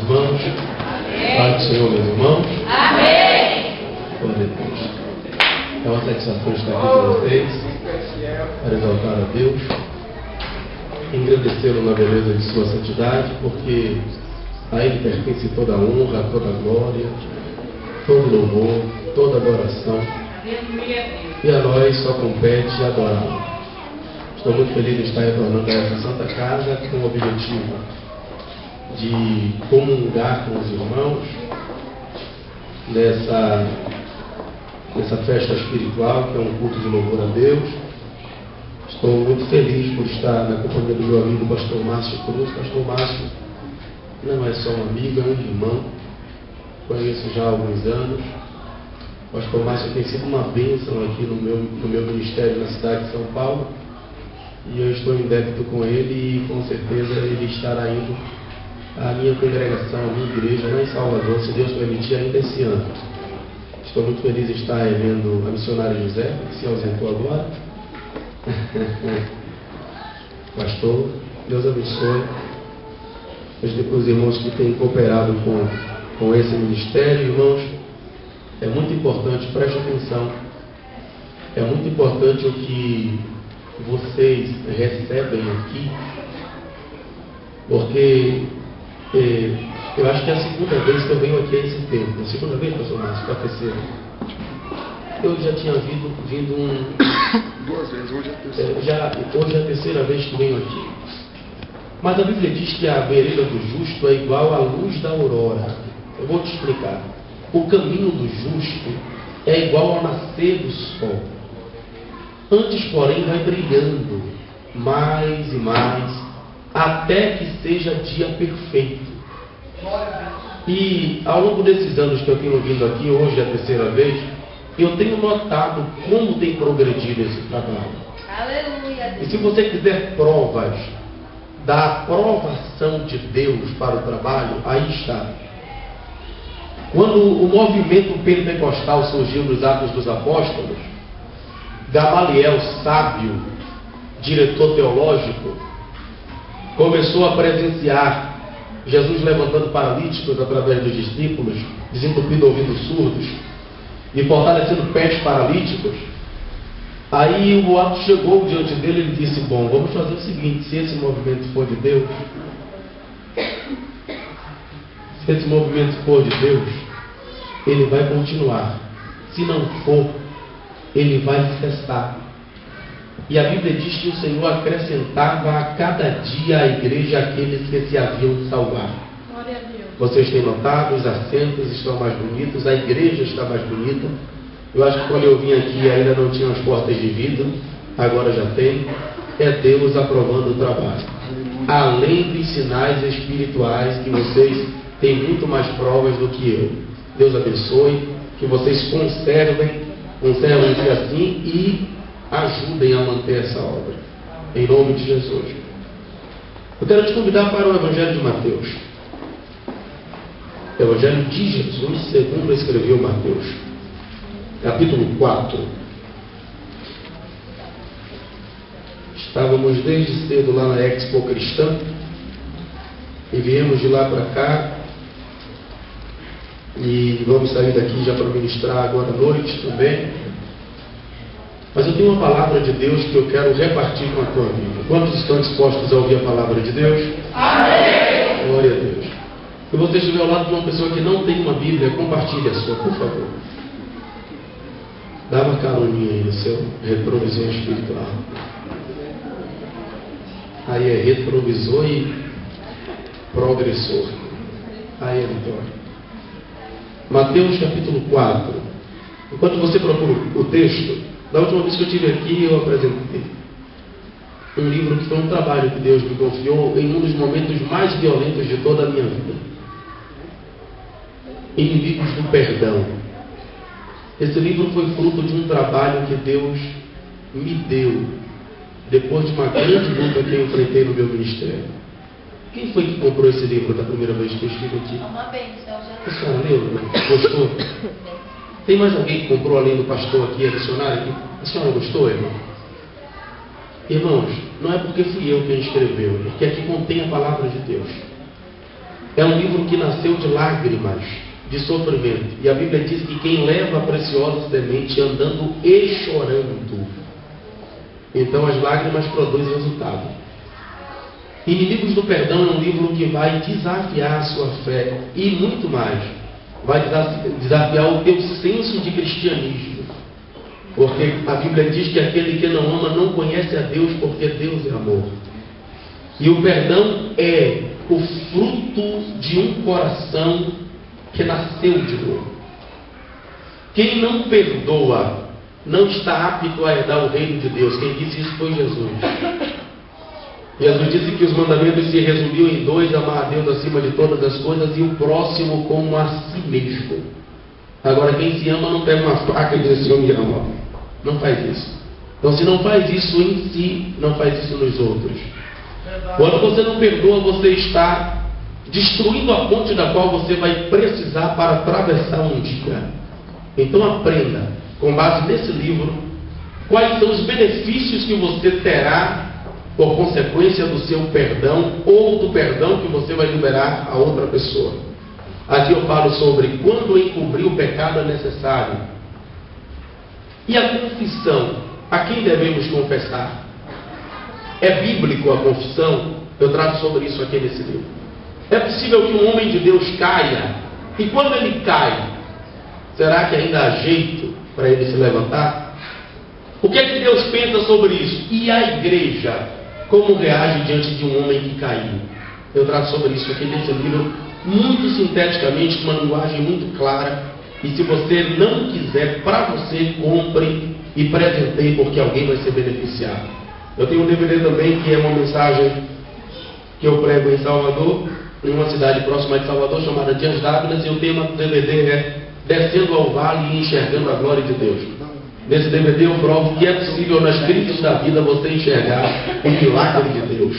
irmãos. Amém. Pai do Senhor, meus irmãos. Amém. Glória a Deus. É uma satisfação estar aqui com vocês, para exaltar a Deus, engrandecê-lo na beleza de sua santidade, porque a Ele pertence toda a honra, toda a glória, todo louvor, toda adoração. E a nós só compete adorá-lo. Estou muito feliz de estar retornando a essa santa casa com o objetivo de comungar com os irmãos nessa festa espiritual, que é um culto de louvor a Deus. Estou muito feliz por estar na companhia do meu amigo Pastor Márcio Cruz. Pastor Márcio não é só um amigo, é um irmão. Conheço já há alguns anos. Pastor Márcio tem sido uma bênção aqui no meu ministério na cidade de São Paulo. E eu estou em débito com ele e com certeza ele estará indo à minha congregação, à minha igreja lá em Salvador, se Deus permitir, ainda esse ano. Estou muito feliz de estar revendo a missionária José, que se ausentou agora. Pastor, Deus abençoe os irmãos que têm cooperado com esse ministério. Irmãos, é muito importante, preste atenção, é muito importante o que vocês recebem aqui, porque eu acho que é a segunda vez que eu venho aqui a esse tempo. A segunda vez, pastor Márcio, para a terceira. Eu já tinha vindo duas vezes, hoje é a terceira. Hoje é a terceira vez que venho aqui. Mas a Bíblia diz que a vereda do justo é igual à luz da aurora. Eu vou te explicar. O caminho do justo é igual ao nascer do sol. Antes, porém, vai brilhando mais e mais, até que seja dia perfeito. E ao longo desses anos que eu tenho vindo aqui, hoje é a terceira vez, eu tenho notado como tem progredido esse trabalho. Aleluia. E se você quiser provas da aprovação de Deus para o trabalho, aí está. Quando o movimento pentecostal surgiu nos Atos dos Apóstolos, Gamaliel, sábio, diretor teológico, começou a presenciar Jesus levantando paralíticos através dos discípulos, desentupindo ouvidos surdos e fortalecendo pés paralíticos. Aí o boato chegou diante dele e ele disse: bom, vamos fazer o seguinte, se esse movimento for de Deus, ele vai continuar. Se não for, ele vai cessar. E a Bíblia diz que o Senhor acrescentava a cada dia à igreja aqueles que se haviam salvado. Glória a Deus. Vocês têm notado, os assentos estão mais bonitos, a igreja está mais bonita. Eu acho que quando eu vim aqui ainda não tinha as portas de vidro, agora já tem. É Deus aprovando o trabalho. Além dos sinais espirituais, que vocês têm muito mais provas do que eu. Deus abençoe, que vocês conservem-se assim e ajudem a manter essa obra. Em nome de Jesus. Eu quero te convidar para o Evangelho de Mateus. Evangelho de Jesus, segundo escreveu Mateus. Capítulo 4. Estávamos desde cedo lá na Expo Cristã e viemos de lá para cá e vamos sair daqui já para ministrar agora à noite também. Mas eu tenho uma palavra de Deus que eu quero repartir com a tua vida. Quantos estão dispostos a ouvir a palavra de Deus? Amém. Glória a Deus. Se você estiver ao lado de uma pessoa que não tem uma Bíblia, compartilhe a sua, por favor. Dá uma caroninha aí no seu retrovisor espiritual. Aí é retrovisor e progressor. Aí é vitória. Mateus capítulo 4. Enquanto você procura o texto, da última vez que eu estive aqui, eu apresentei um livro que foi um trabalho que Deus me confiou em um dos momentos mais violentos de toda a minha vida. Inimigos do Perdão. Esse livro foi fruto de um trabalho que Deus me deu depois de uma grande luta que eu enfrentei no meu ministério. Quem foi que comprou esse livro da primeira vez que eu estive aqui? Uma bênção, A senhora leu, né? Gostou? Tem mais alguém que comprou além do pastor aqui, a missionária aqui? A senhora gostou, irmão? Irmãos, não é porque fui eu quem escreveu, é porque aqui contém a palavra de Deus. é um livro que nasceu de lágrimas, de sofrimento. E a Bíblia diz que quem leva a preciosa semente andando e chorando, então as lágrimas produzem resultado. Inimigos do Perdão é um livro que vai desafiar a sua fé e muito mais, vai desafiar o teu senso de cristianismo. Porque a Bíblia diz que aquele que não ama não conhece a Deus, porque Deus é amor. E o perdão é o fruto de um coração que nasceu de novo. Quem não perdoa não está apto a herdar o reino de Deus. Quem disse isso foi Jesus. Jesus disse que os mandamentos se resumiam em 2: amar a Deus acima de todas as coisas e o próximo como a si mesmo. Agora, quem se ama não pega uma faca e diz assim: eu me amo. Não faz isso. Então, se não faz isso em si, não faz isso nos outros. Quando você não perdoa, você está destruindo a ponte da qual você vai precisar para atravessar um dia. Então aprenda, com base nesse livro, quais são os benefícios que você terá por consequência do seu perdão ou do perdão que você vai liberar a outra pessoa. Aqui eu falo sobre quando encobrir o pecado é necessário. E a confissão, a quem devemos confessar? É bíblico a confissão? Eu trato sobre isso aqui nesse livro. É possível que um homem de Deus caia, e quando ele cai, será que ainda há jeito para ele se levantar? O que é que Deus pensa sobre isso? E a igreja, como reage diante de um homem que caiu? Eu trato sobre isso aqui nesse livro, muito sinteticamente, com uma linguagem muito clara. E se você não quiser, para você, compre e presenteie, porque alguém vai ser beneficiado. Eu tenho um DVD também, que é uma mensagem que eu prego em Salvador, em uma cidade próxima de Salvador, chamada Dias Dávidas, e o tema do DVD é Descendo ao Vale e Enxergando a Glória de Deus. Nesse DVD eu provo que é possível nas crises da vida você enxergar o milagre de Deus.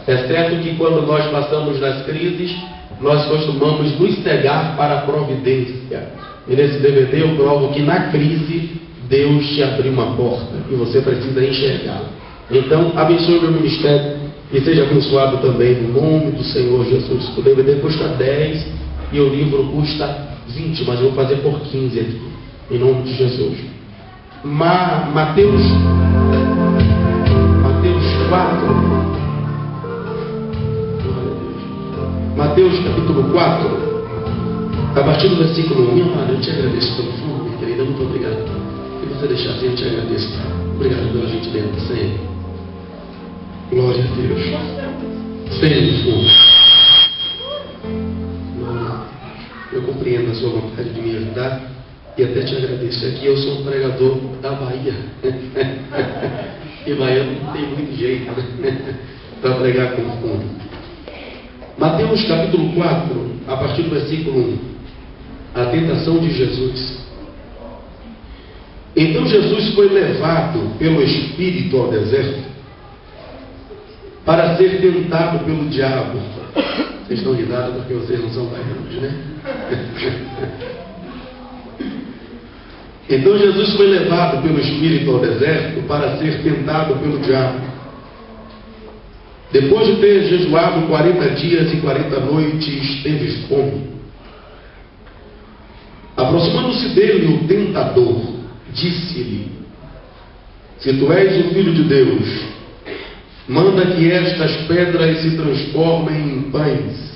É certo que quando nós passamos nas crises, nós costumamos nos cegar para a providência. E nesse DVD eu provo que na crise Deus te abriu uma porta e você precisa enxergá-la. Então, abençoe meu ministério e seja abençoado também no nome do Senhor Jesus. O DVD custa 10 e o livro custa 20, mas eu vou fazer por 15 aqui, em nome de Jesus. Mateus 4. Mateus capítulo 4, a partir do versículo 1. Minha amada, eu te agradeço pelo fundo, minha querida, muito obrigado. Se você deixar assim, eu te agradeço. Obrigado pela gentileza, Senhor. Glória a Deus. Venha no fundo. Eu compreendo a sua vontade de me ajudar e até te agradeço. Aqui eu sou um pregador da Bahia. E Bahia não tem muito jeito, né? Para pregar com fundo. Mateus capítulo 4, a partir do versículo 1. A tentação de Jesus. Então Jesus foi levado pelo Espírito ao deserto para ser tentado pelo diabo. Vocês estão risados porque vocês não são baianos, né? Então Jesus foi levado pelo Espírito ao deserto para ser tentado pelo diabo. Depois de ter jejuado 40 dias e 40 noites, teve fome. Aproximando-se dele o tentador, disse-lhe: se tu és o Filho de Deus, manda que estas pedras se transformem em pães.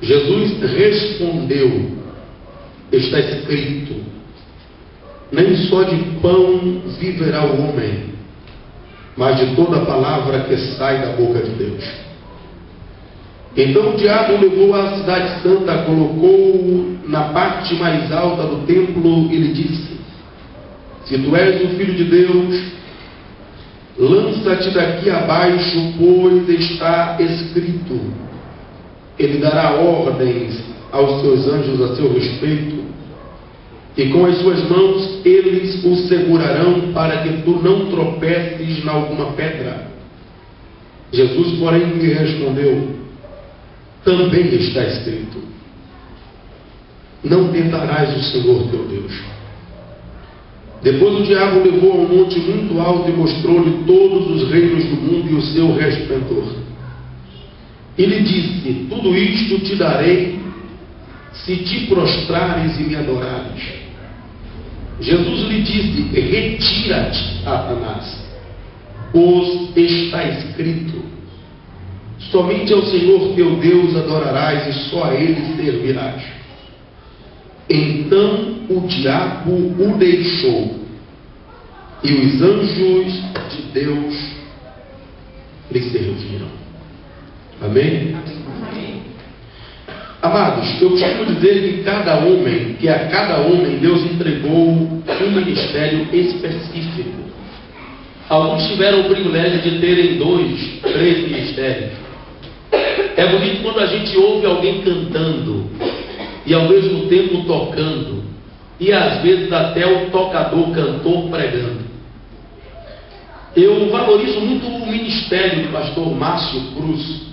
Jesus respondeu: está escrito, nem só de pão viverá o homem, mas de toda palavra que sai da boca de Deus. Então o diabo levou à cidade santa, colocou-o na parte mais alta do templo e lhe disse: se tu és o Filho de Deus, lança-te daqui abaixo, pois está escrito, ele dará ordens aos seus anjos a seu respeito, e com as suas mãos eles o segurarão para que tu não tropeces em alguma pedra. Jesus, porém, lhe respondeu: também está escrito, não tentarás o Senhor teu Deus. Depois o diabo o levou a um monte muito alto e mostrou-lhe todos os reinos do mundo e o seu resplendor. e lhe disse: tudo isto te darei se te prostrares e me adorares. Jesus lhe disse: retira-te, Satanás, pois está escrito: somente ao Senhor teu Deus adorarás e só a Ele servirás. Então o diabo o deixou, e os anjos de Deus lhe serviram. Amém? Amém. Amados, eu costumo dizer que a cada homem Deus entregou um ministério específico. Alguns tiveram o privilégio de terem 2, 3 ministérios. É bonito quando a gente ouve alguém cantando e ao mesmo tempo tocando, e às vezes até o tocador, cantor pregando. Eu valorizo muito o ministério do pastor Márcio Cruz,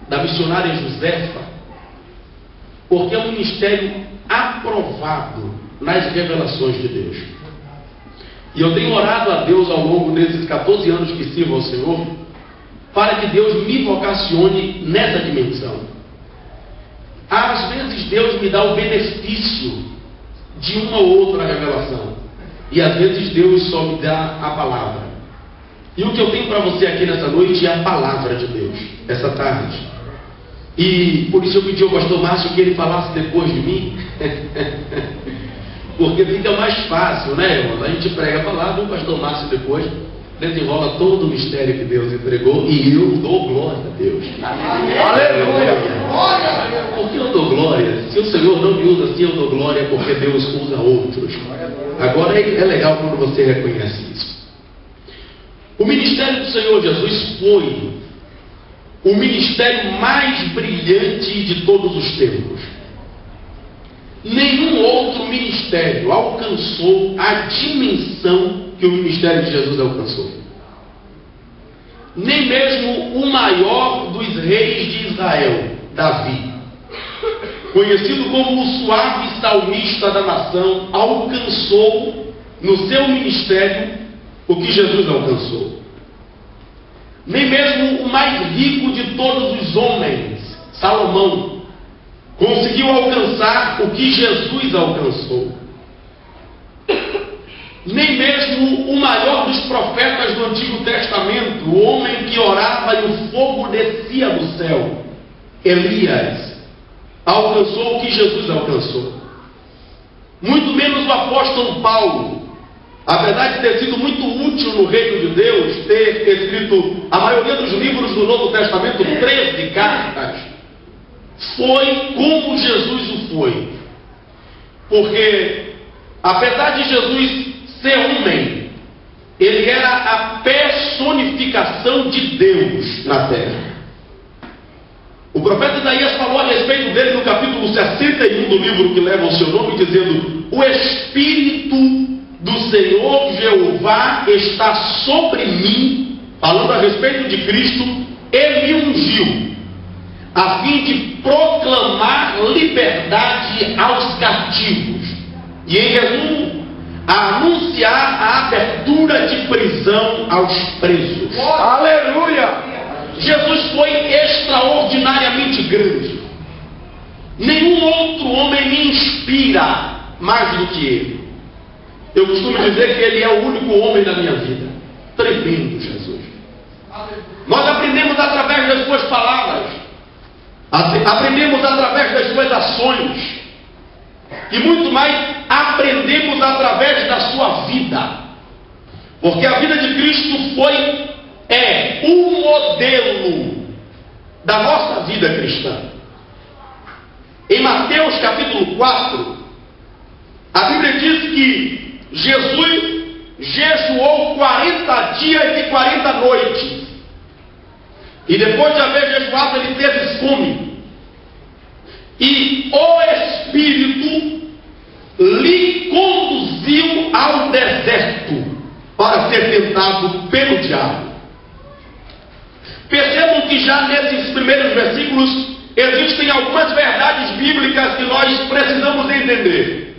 da missionária Josefa, porque é um ministério aprovado nas revelações de Deus. E eu tenho orado a Deus ao longo desses 14 anos que sirvo ao Senhor, para que Deus me vocacione nessa dimensão. Às vezes Deus me dá o benefício de uma ou outra revelação, e às vezes Deus só me dá a palavra. E o que eu tenho para você aqui nessa noite é a palavra de Deus, essa tarde. E por isso eu pedi ao pastor Márcio que ele falasse depois de mim, porque fica mais fácil, né, irmão? A gente prega a palavra, o pastor Márcio depois desenrola todo o mistério que Deus entregou, e eu dou glória a Deus. Aleluia! Por que eu dou glória? Se o Senhor não me usa assim, eu dou glória porque Deus usa outros. Agora é legal quando você reconhece isso. O ministério do Senhor Jesus foi o ministério mais brilhante de todos os tempos. Nenhum outro ministério alcançou a dimensão que o ministério de Jesus alcançou. Nem mesmo o maior dos reis de Israel, Davi, conhecido como o suave salmista da nação, alcançou no seu ministério o que Jesus alcançou. Nem mesmo o mais rico de todos os homens, Salomão, conseguiu alcançar o que Jesus alcançou. Nem mesmo o maior dos profetas do Antigo Testamento, o homem que orava e o fogo descia do céu, Elias, alcançou o que Jesus alcançou. Muito menos o apóstolo Paulo, apesar de ter sido muito útil no reino de Deus, ter escrito a maioria dos livros do Novo Testamento, 13 cartas, foi como Jesus o foi. Porque, apesar de Jesus ser homem, ele era a personificação de Deus na terra. O profeta Isaías falou a respeito dele no capítulo 61 do livro que leva o seu nome, dizendo: o Espírito do Senhor Jeová está sobre mim, falando a respeito de Cristo. Ele me ungiu a fim de proclamar liberdade aos cativos e, em resumo, a anunciar a abertura de prisão aos presos. Aleluia! Jesus foi extraordinariamente grande. Nenhum outro homem me inspira mais do que ele. Eu costumo dizer que ele é o único homem da minha vida. Tremendo Jesus. Nós aprendemos através das suas palavras, aprendemos através das suas ações, e muito mais aprendemos através da sua vida, porque a vida de Cristo é o modelo da nossa vida cristã. Em Mateus capítulo 4, a Bíblia diz que Jesus jejuou 40 dias e 40 noites, e depois de haver jejuado ele teve fome, e o Espírito lhe conduziu ao deserto para ser tentado pelo diabo. Percebam que já nesses primeiros versículos existem algumas verdades bíblicas que nós precisamos entender.